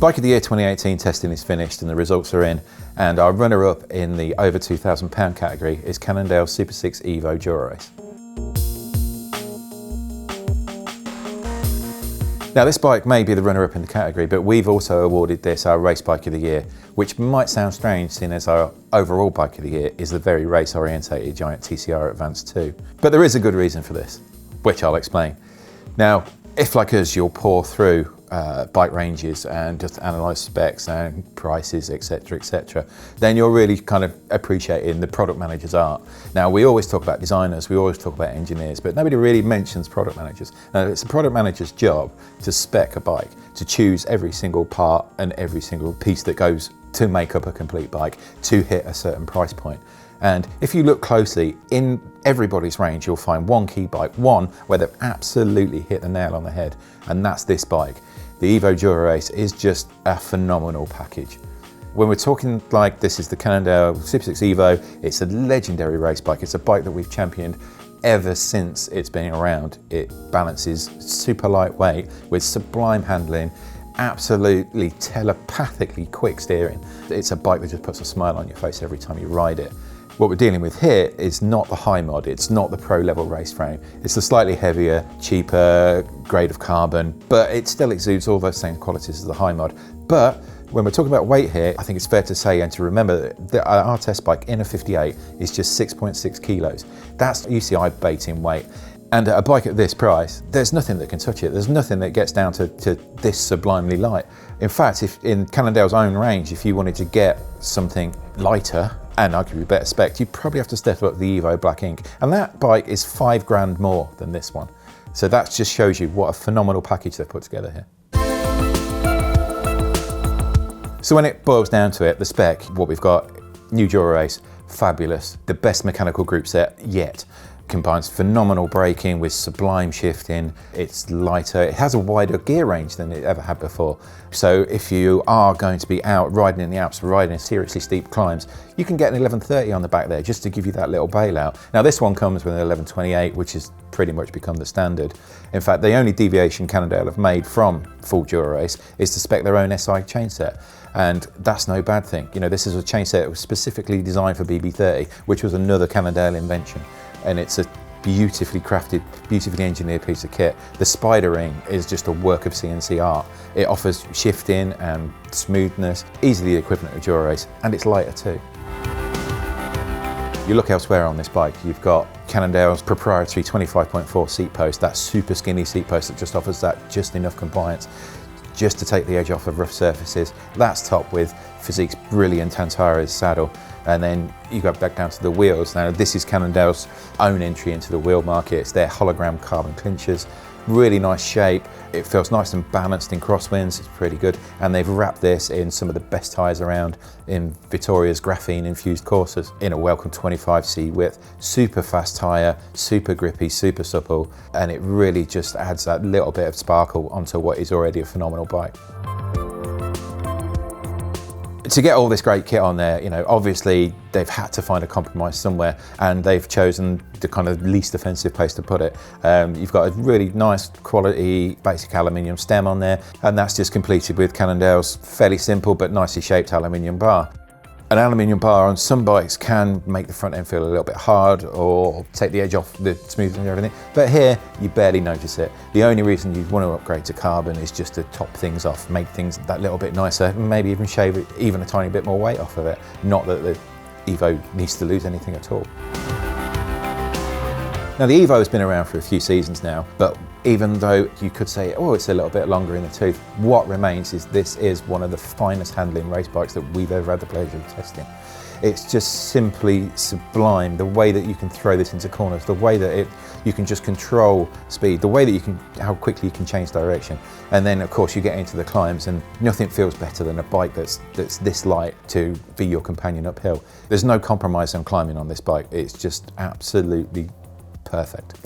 Bike of the Year 2018 testing is finished and the results are in, and our runner-up in the over £2,000 category is Cannondale SuperSix Evo Dura-Ace. Now this bike may be the runner-up in the category, but we've also awarded this our Race Bike of the Year, which might sound strange seeing as our overall Bike of the Year is the very race-orientated Giant TCR Advance 2. But there is a good reason for this, which I'll explain. Now, if like us, you'll pour through bike ranges and just analyse specs and prices, etc., then you're really kind of appreciating the product manager's art. Now, we always talk about designers, we always talk about engineers, but nobody really mentions product managers. Now, it's a product manager's job to spec a bike, to choose every single part and every single piece that goes to make up a complete bike to hit a certain price point. And if you look closely, in everybody's range, you'll find one key bike, one where they've absolutely hit the nail on the head, and that's this bike. The Evo Dura-Ace is just a phenomenal package. When we're talking like this is the Cannondale SuperSix Evo, it's a legendary race bike. It's a bike that we've championed ever since it's been around. It balances super lightweight with sublime handling, absolutely telepathically quick steering. It's a bike that just puts a smile on your face every time you ride it. What we're dealing with here is not the high mod, it's not the pro level race frame. It's the slightly heavier, cheaper grade of carbon, but it still exudes all those same qualities as the high mod. But when we're talking about weight here, I think it's fair to say and to remember that our test bike in a 58 is just 6.6 kilos. That's UCI bait in weight. And at a bike at this price, there's nothing that can touch it. There's nothing that gets down to this sublimely light. In fact, if in Cannondale's own range, if you wanted to get something lighter and arguably better spec, you'd probably have to step up the Evo Black Ink. And that bike is £5 more than this one. So that just shows you what a phenomenal package they've put together here. So when it boils down to it, the spec, what we've got, new Dura-Ace, fabulous, the best mechanical group set yet. Combines phenomenal braking with sublime shifting. It's lighter, it has a wider gear range than it ever had before. So if you are going to be out riding in the Alps, riding seriously steep climbs, you can get an 1130 on the back there just to give you that little bailout. Now this one comes with an 1128, which has pretty much become the standard. In fact, the only deviation Cannondale have made from full Dura-Ace is to spec their own SI chainset. And that's no bad thing. You know, this is a chainset that was specifically designed for BB30, which was another Cannondale invention. And it's a beautifully crafted, beautifully engineered piece of kit. The spider ring is just a work of CNC art. It offers shifting and smoothness, easily the equivalent of Dura-Ace, and it's lighter too. You look elsewhere on this bike, you've got Cannondale's proprietary 25.4 seat post, that super skinny seat post that just offers that just enough compliance just to take the edge off of rough surfaces. That's topped with Physique's brilliant Antares saddle. And then you go back down to the wheels. Now this is Cannondale's own entry into the wheel market. It's their hologram carbon clinchers. Really nice shape. It feels nice and balanced in crosswinds. It's pretty good. And they've wrapped this in some of the best tyres around in Vittoria's graphene infused coursers in a welcome 25C width. Super fast tyre, super grippy, super supple. And it really just adds that little bit of sparkle onto what is already a phenomenal bike. To get all this great kit on there, you know, obviously they've had to find a compromise somewhere, and they've chosen the kind of least offensive place to put it. You've got a really nice quality basic aluminium stem on there, and that's just completed with Cannondale's fairly simple but nicely shaped aluminium bar. An aluminium bar on some bikes can make the front end feel a little bit hard or take the edge off the smoothness and everything, but here you barely notice it. The only reason you'd want to upgrade to carbon is just to top things off, make things that little bit nicer, maybe even shave it even a tiny bit more weight off of it. Not that the Evo needs to lose anything at all. Now the Evo has been around for a few seasons now, but even though you could say, oh, it's a little bit longer in the tooth, what remains is this is one of the finest handling race bikes that we've ever had the pleasure of testing. It's just simply sublime, the way that you can throw this into corners, the way that you can just control speed, the way that you can, how quickly you can change direction. And then of course you get into the climbs and nothing feels better than a bike that's this light to be your companion uphill. There's no compromise on climbing on this bike. It's just absolutely perfect.